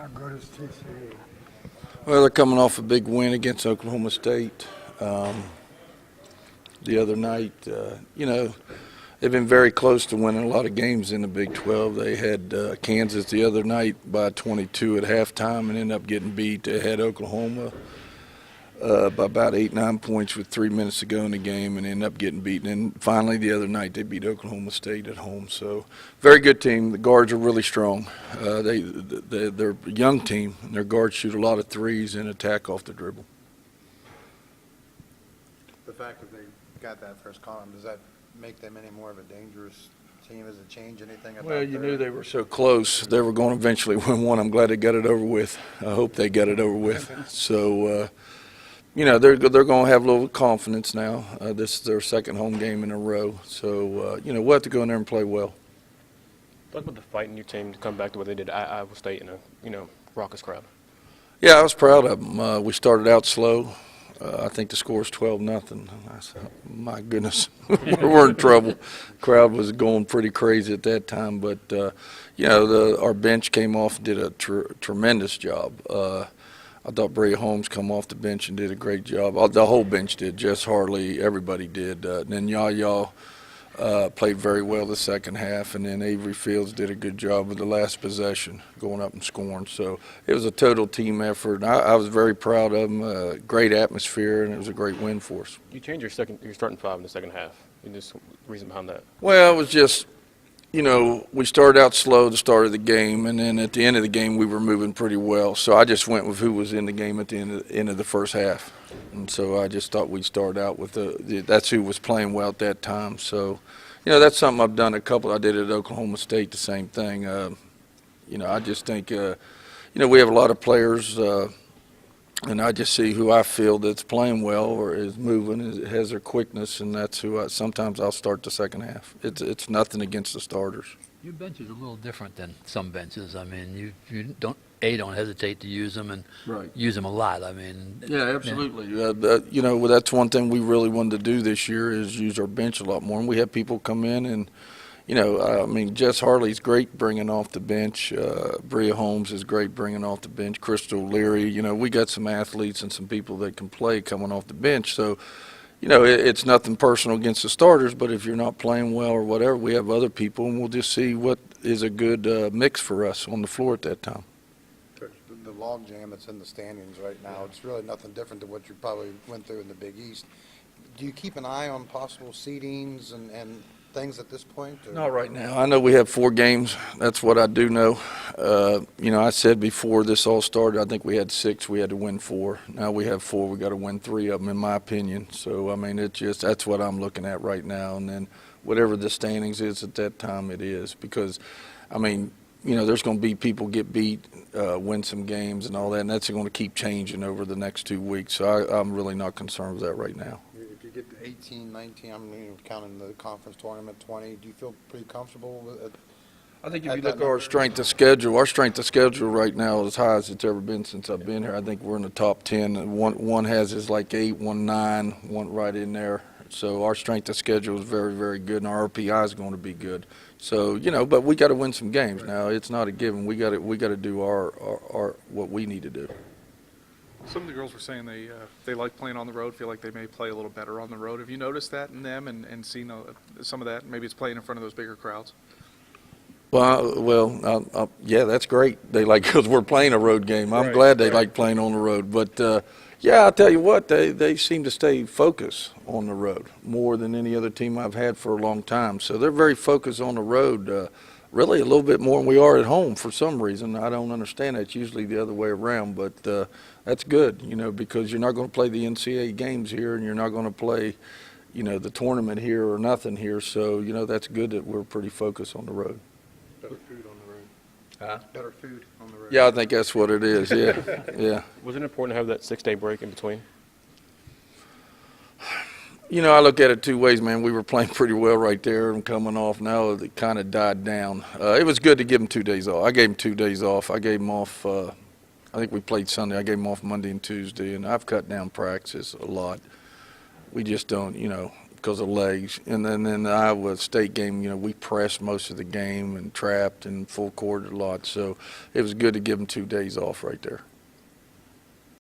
How good is TCU? Well, they're coming off a big win against Oklahoma State the other night. They've been very close to winning a lot of games in the Big 12. They had Kansas the other night by 22 at halftime and ended up getting beat. They had Oklahoma by about 8-9 points with 3 minutes to go in the game and ended up getting beaten. And finally, the other night, they beat Oklahoma State at home. So, very good team. The guards are really strong. They're a young team, and their guards shoot a lot of threes and attack off the dribble. The fact that they got that first column, does that make them any more of a dangerous team? Does it change anything about Well, you knew they were so close. They were going to eventually win one. I'm glad they got it over with. I hope they got it over with. So, they're going to have a little confidence now. This is their second home game in a row. So, we'll have to go in there and play well. Talk about the fight in your team to come back to what they did at Iowa State in a, raucous crowd. Yeah, I was proud of them. We started out slow. I think the score was 12-0. I said, my goodness, we're in trouble. The crowd was going pretty crazy at that time. But, our bench came off and did a tremendous job. I thought Bria Holmes come off the bench and did a great job. The whole bench did. Jess Hartley, everybody did. And then Yaya played very well the second half. And then Avery Fields did a good job with the last possession, going up and scoring. So it was a total team effort. And I was very proud of them. Great atmosphere, and it was a great win for us. You changed your starting five in the second half. And just reason behind that? Well, it was just, we started out slow to start of the game, and then at the end of the game we were moving pretty well. So I just went with who was in the game at the end of the first half. And so I just thought we'd start out with that's who was playing well at that time. So, that's something I've done I did it at Oklahoma State, the same thing. I just think, we have a lot of players, and I just see who I feel that's playing well or is moving, has their quickness, and that's who sometimes I'll start the second half. It's nothing against the starters. Your bench is a little different than some benches. I mean, you don't hesitate to use them and use them a lot. I mean, yeah, absolutely. That's one thing we really wanted to do this year is use our bench a lot more. And we have people come in and, Jess Hartley's great bringing off the bench. Bria Holmes is great bringing off the bench. Crystal Leary, we got some athletes and some people that can play coming off the bench. So, it's nothing personal against the starters, but if you're not playing well or whatever, we have other people, and we'll just see what is a good mix for us on the floor at that time. The log jam that's in the standings right now, it's really nothing different than what you probably went through in the Big East. Do you keep an eye on possible seedings and things at this point? Or? Not right now. I know we have 4 games. That's what I do know. I said before this all started, I think we had 6. We had to win 4. Now we have 4. We got to win 3 of them, in my opinion. So, that's what I'm looking at right now. And then whatever the standings is at that time, it is. Because, there's going to be people get beat, win some games and all that, and that's going to keep changing over the next 2 weeks. So I'm really not concerned with that right now. If you get to 18, 19, I'm counting the conference tournament, 20, do you feel pretty comfortable with it? I think if you look at our strength of schedule right now is as high as it's ever been since I've been here. I think we're in the top 10. One has is like 8, 1 9, one right in there. So our strength of schedule is very, very good, and our RPI is going to be good. So, but we got to win some games now. It's not a given. We got to do our what we need to do. Some of the girls were saying they like playing on the road, feel like they may play a little better on the road. Have you noticed that in them and seen some of that? Maybe it's playing in front of those bigger crowds. Well, yeah, that's great. They like because we're playing a road game. I'm glad they like playing on the road. But, yeah, I'll tell you what, they seem to stay focused on the road more than any other team I've had for a long time. So they're very focused on the road, really a little bit more than we are at home for some reason. I don't understand that. It's usually the other way around. But that's good, because you're not going to play the NCAA games here and you're not going to play, the tournament here or nothing here. So, that's good that we're pretty focused on the road. Better food on the road. Better food on the road. Yeah, I think that's what it is, yeah. Yeah. Was it important to have that 6-day break in between? I look at it 2 ways, man. We were playing pretty well right there and coming off. Now it kind of died down. It was good to give them 2 days off. I gave them 2 days off. I gave them off, I think we played Sunday. I gave them off Monday and Tuesday, and I've cut down practice a lot. We just don't, because of legs. And then in the Iowa State game, we pressed most of the game and trapped and full court a lot. So it was good to give them 2 days off right there.